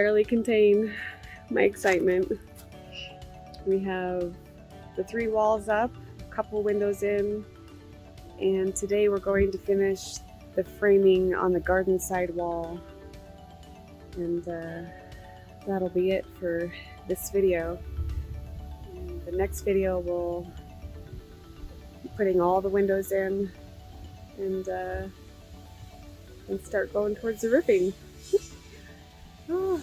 barely contain my excitement. We have the 3 walls up, a couple windows in, and today we're going to finish the framing on the garden side wall. And that'll be it for this video. And the next video we'll be putting all the windows in and start going towards the roofing. Oh.